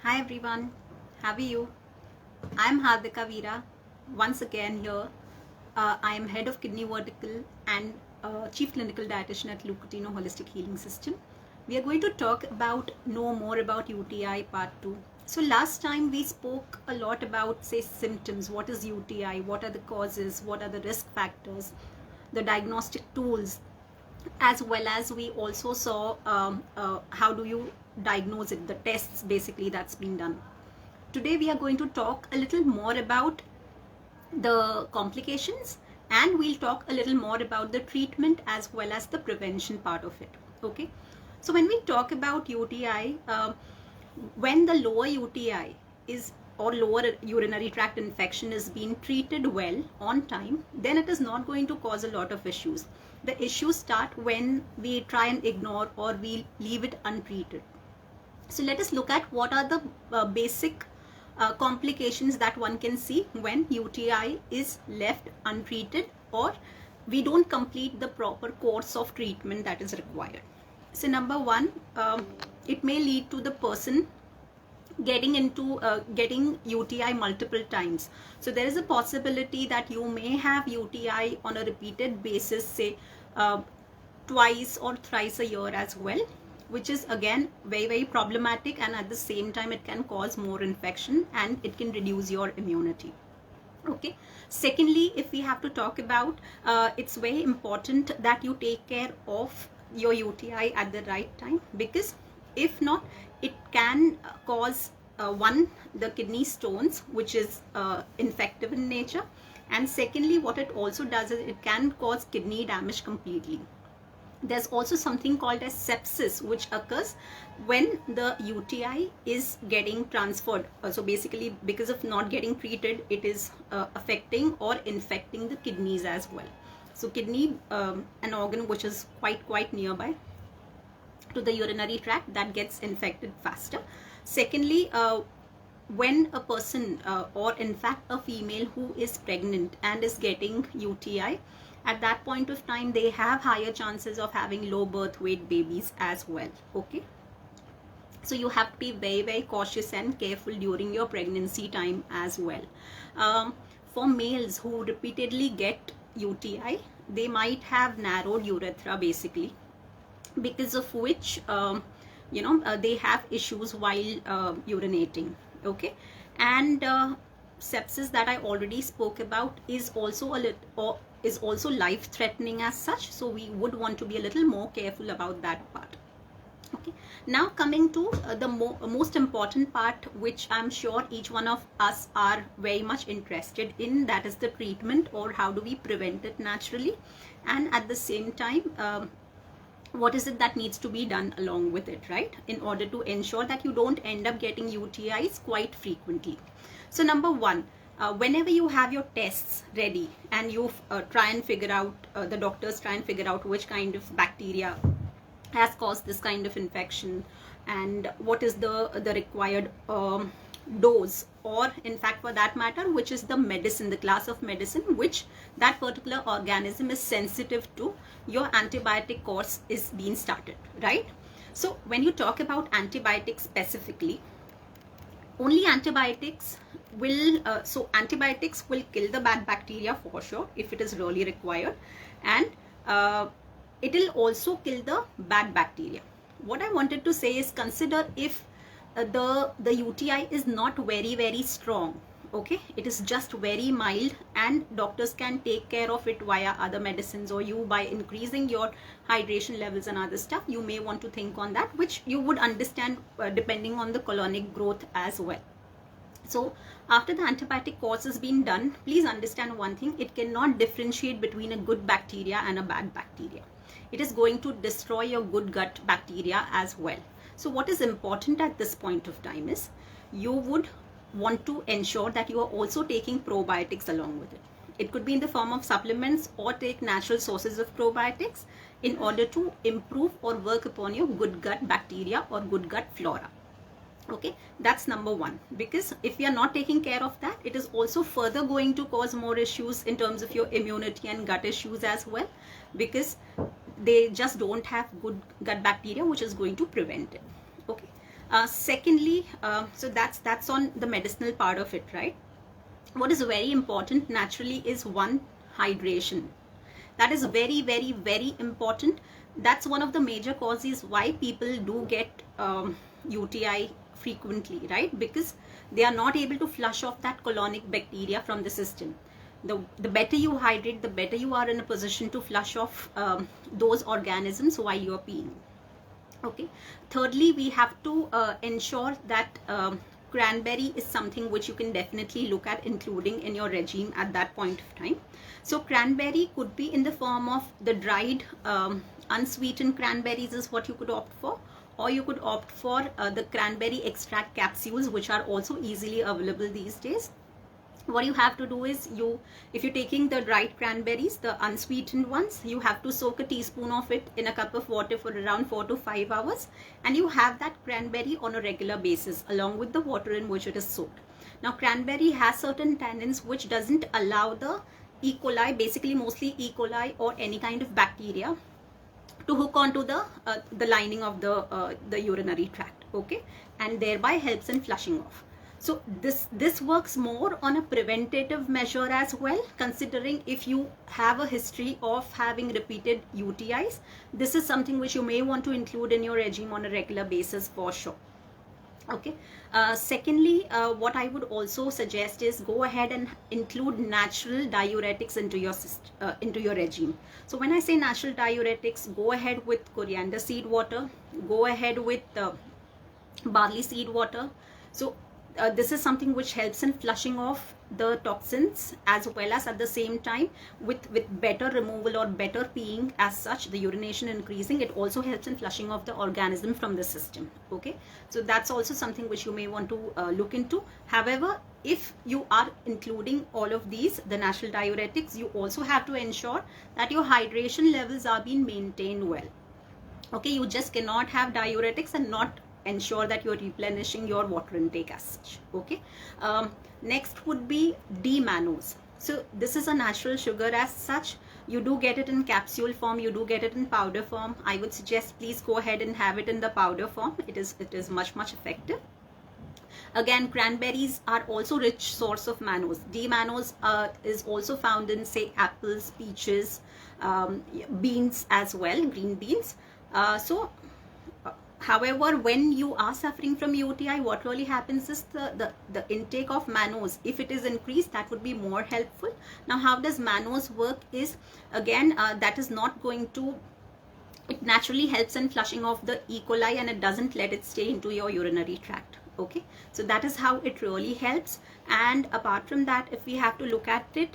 Hi everyone, how are you? I'm Hardika Veera, once again here. I am head of kidney vertical and chief clinical dietitian at Coutinho Holistic Healing System. We are going to talk about know more about UTI part 2. So last time we spoke a lot about say symptoms, what is UTI, what are the causes, what are the risk factors, the diagnostic tools, as well as we also saw how do you diagnose it, the tests basically that's been done. Today we are going to talk a little more about the complications, and we'll talk a little more about the treatment as well as the prevention part of it. Okay, so when we talk about UTI, when the lower UTI is or lower urinary tract infection is being treated well on time, then it is not going to cause a lot of issues. The issues start when we try and ignore or we leave it untreated. So let us look at what are the basic complications that one can see when UTI is left untreated or we don't complete the proper course of treatment that is required. So number one, it may lead to the person getting UTI multiple times. So there is a possibility that you may have UTI on a repeated basis, say twice or thrice a year as well, which is again very problematic, and at the same time it can cause more infection and it can reduce your immunity. Okay, secondly, if we have to talk about it's very important that you take care of your UTI at the right time, because if not, it can cause one, the kidney stones, which is infective in nature, and secondly what it also does is it can cause kidney damage completely. There's also something called as sepsis, which occurs when the UTI is getting transferred. So basically, because of not getting treated, it is affecting or infecting the kidneys as well. So kidney, an organ which is quite nearby to the urinary tract, that gets infected faster. Secondly, when a person or in fact a female who is pregnant and is getting UTI, at that point of time they have higher chances of having low birth weight babies as well. Okay, so you have to be very cautious and careful during your pregnancy time as well. For males who repeatedly get UTI, they might have narrowed urethra basically, because of which they have issues while urinating. Okay, and sepsis that I already spoke about is also life threatening as such, so we would want to be a little more careful about that part. Okay, now coming to the most important part, which I'm sure each one of us are very much interested in, that is the treatment, or how do we prevent it naturally, and at the same time what is it that needs to be done along with it, right, in order to ensure that you don't end up getting UTIs quite frequently. So number one, whenever you have your tests ready and you try and figure out, the doctors try and figure out which kind of bacteria has caused this kind of infection and what is the required dose, or in fact for that matter, which is the medicine, the class of medicine which that particular organism is sensitive to, your antibiotic course is being started, right? So when you talk about antibiotics specifically, only antibiotics will antibiotics will kill the bad bacteria for sure if it is really required, and it will also kill the bad bacteria. What I wanted to say is, consider if the UTI is not very strong. Okay, it is just very mild and doctors can take care of it via other medicines, or you by increasing your hydration levels and other stuff, you may want to think on that, which you would understand depending on the colonic growth as well. So after the antibiotic course has been done, please understand one thing: it cannot differentiate between a good bacteria and a bad bacteria. It is going to destroy your good gut bacteria as well. So what is important at this point of time is, you would want to ensure that you are also taking probiotics along with it. It could be in the form of supplements, or take natural sources of probiotics in order to improve or work upon your good gut bacteria or good gut flora. Okay, that's number one, because if you are not taking care of that, it is also further going to cause more issues in terms of your immunity and gut issues as well, because they just don't have good gut bacteria which is going to prevent it. Okay, Secondly, so that's on the medicinal part of it, right? What is very important naturally is one, hydration. That is very, very, very important. That's one of the major causes why people do get UTI frequently, right? Because they are not able to flush off that colonic bacteria from the system. The better you hydrate, the better you are in a position to flush off those organisms while you're peeing. Okay. Thirdly, we have to ensure that cranberry is something which you can definitely look at including in your regime at that point of time. So cranberry could be in the form of the dried unsweetened cranberries is what you could opt for, or you could opt for the cranberry extract capsules, which are also easily available these days. What you have to do is, if you're taking the dried cranberries, the unsweetened ones, you have to soak a teaspoon of it in a cup of water for around 4 to 5 hours, and you have that cranberry on a regular basis along with the water in which it is soaked. Now cranberry has certain tannins which doesn't allow the E. coli, basically mostly E. coli or any kind of bacteria, to hook onto the lining of the urinary tract, okay, and thereby helps in flushing off. So this works more on a preventative measure as well, considering if you have a history of having repeated UTIs, this is something which you may want to include in your regime on a regular basis for sure. Okay. Secondly, what I would also suggest is go ahead and include natural diuretics into your regime. So when I say natural diuretics, go ahead with coriander seed water, go ahead with barley seed water. So this is something which helps in flushing off the toxins, as well as at the same time with better removal or better peeing as such, the urination increasing. It also helps in flushing off the organism from the system. Okay, so that's also something which you may want to look into. However, if you are including all of these, the natural diuretics, you also have to ensure that your hydration levels are being maintained well. Okay, you just cannot have diuretics and not ensure that you're replenishing your water intake as such. Okay. Next would be D-mannose. So this is a natural sugar as such. You do get it in capsule form, you do get it in powder form. I would suggest please go ahead and have it in the powder form. It is much effective. Again, cranberries are also rich source of mannose. D-mannose is also found in, say, apples, peaches, beans as well, green beans. However, when you are suffering from UTI, what really happens is the intake of mannose, if it is increased, that would be more helpful. Now, how does mannose work is, again, that is not going to, it naturally helps in flushing off the E. coli and it doesn't let it stay into your urinary tract. Okay, so that is how it really helps. And apart from that, if we have to look at it,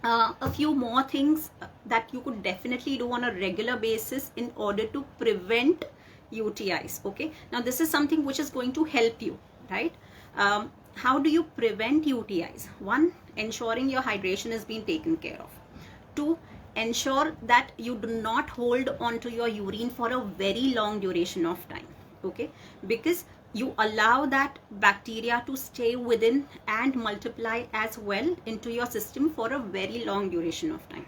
a few more things that you could definitely do on a regular basis in order to prevent UTIs. Okay, now this is something which is going to help you, right? How do you prevent UTIs? One, ensuring your hydration is being taken care of. Two, ensure that you do not hold on to your urine for a very long duration of time. Okay, because you allow that bacteria to stay within and multiply as well into your system for a very long duration of time.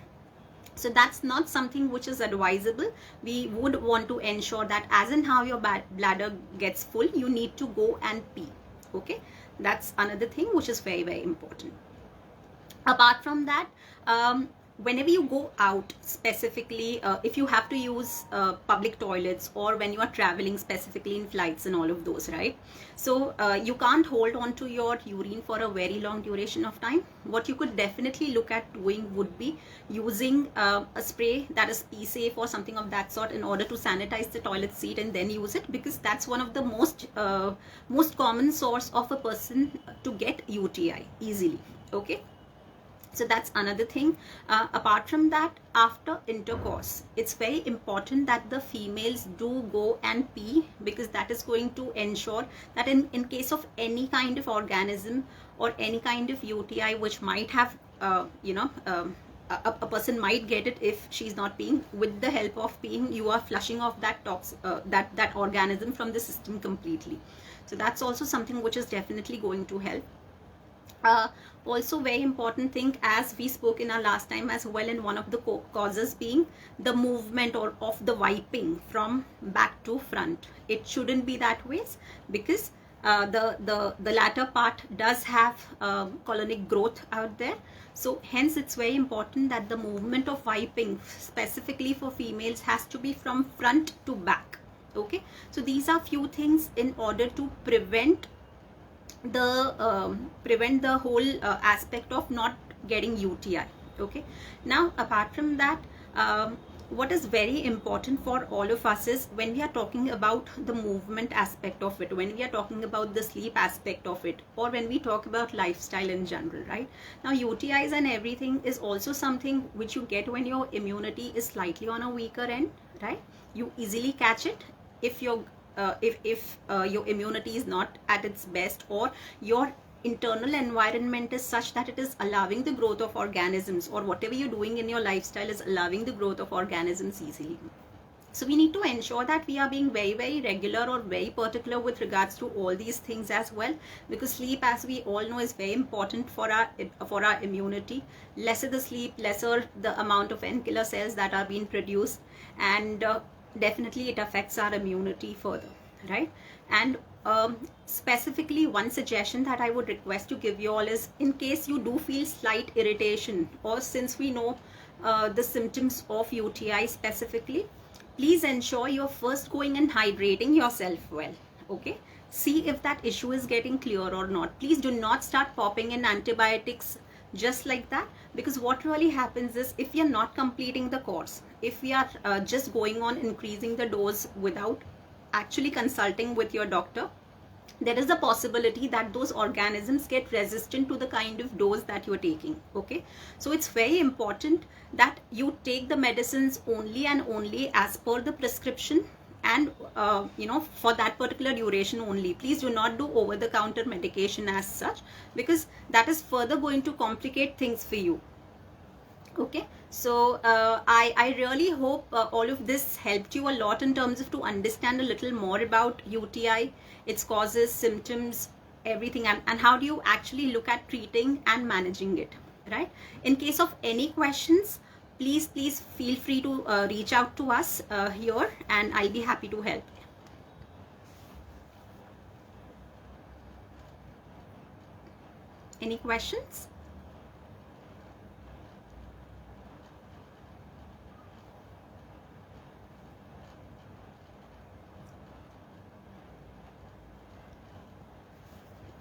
So that's not something which is advisable. We would want to ensure that as in how your bladder gets full, you need to go and pee. Okay, that's another thing which is very important. Apart from that, whenever you go out, specifically if you have to use public toilets, or when you are traveling, specifically in flights and all of those, right? So you can't hold on to your urine for a very long duration of time. What you could definitely look at doing would be using a spray that is pee safe or something of that sort in order to sanitize the toilet seat and then use it, because that's one of the most common source of a person to get UTI easily. Okay, so that's another thing. Apart from that, after intercourse, it's very important that the females do go and pee, because that is going to ensure that in case of any kind of organism or any kind of UTI which might have, a person might get it if she's not peeing, with the help of peeing, you are flushing off that organism from the system completely. So that's also something which is definitely going to help. Also very important thing, as we spoke in our last time as well, in one of the causes being the movement or of the wiping from back to front. It shouldn't be that way, because the latter part does have colonic growth out there. So hence it's very important that the movement of wiping specifically for females has to be from front to back. Okay, so these are few things in order to prevent the whole aspect of not getting UTI. Okay, now apart from that, what is very important for all of us is, when we are talking about the movement aspect of it, when we are talking about the sleep aspect of it, or when we talk about lifestyle in general, right? Now UTIs and everything is also something which you get when your immunity is slightly on a weaker end, right? You easily catch it if your immunity is not at its best, or your internal environment is such that it is allowing the growth of organisms, or whatever you're doing in your lifestyle is allowing the growth of organisms easily. So we need to ensure that we are being very, very regular or very particular with regards to all these things as well, because sleep, as we all know, is very important for our immunity. Lesser the sleep, lesser the amount of N killer cells that are being produced, and definitely it affects our immunity further, right? And specifically, one suggestion that I would request to give you all is, in case you do feel slight irritation, or since we know the symptoms of UTI specifically, please ensure you're first going and hydrating yourself well. Okay, see if that issue is getting clear or not. Please do not start popping in antibiotics just like that, because what really happens is, if we are not completing the course, if we are just going on increasing the dose without actually consulting with your doctor, there is a possibility that those organisms get resistant to the kind of dose that you're taking. Okay, so it's very important that you take the medicines only and only as per the prescription, and for that particular duration only. Please do not do over the counter medication as such, because that is further going to complicate things for you. Okay, so I really hope all of this helped you a lot in terms of to understand a little more about UTI, its causes, symptoms, everything, and how do you actually look at treating and managing it, right? In case of any questions, please feel free to reach out to us here, and I'll be happy to help. Any questions?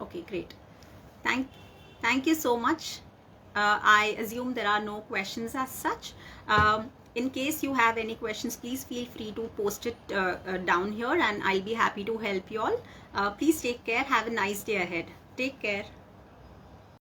Okay, great. Thank you so much. I assume there are no questions as such. In case you have any questions, please feel free to post it down here, and I'll be happy to help you all. Please take care. Have a nice day ahead. Take care.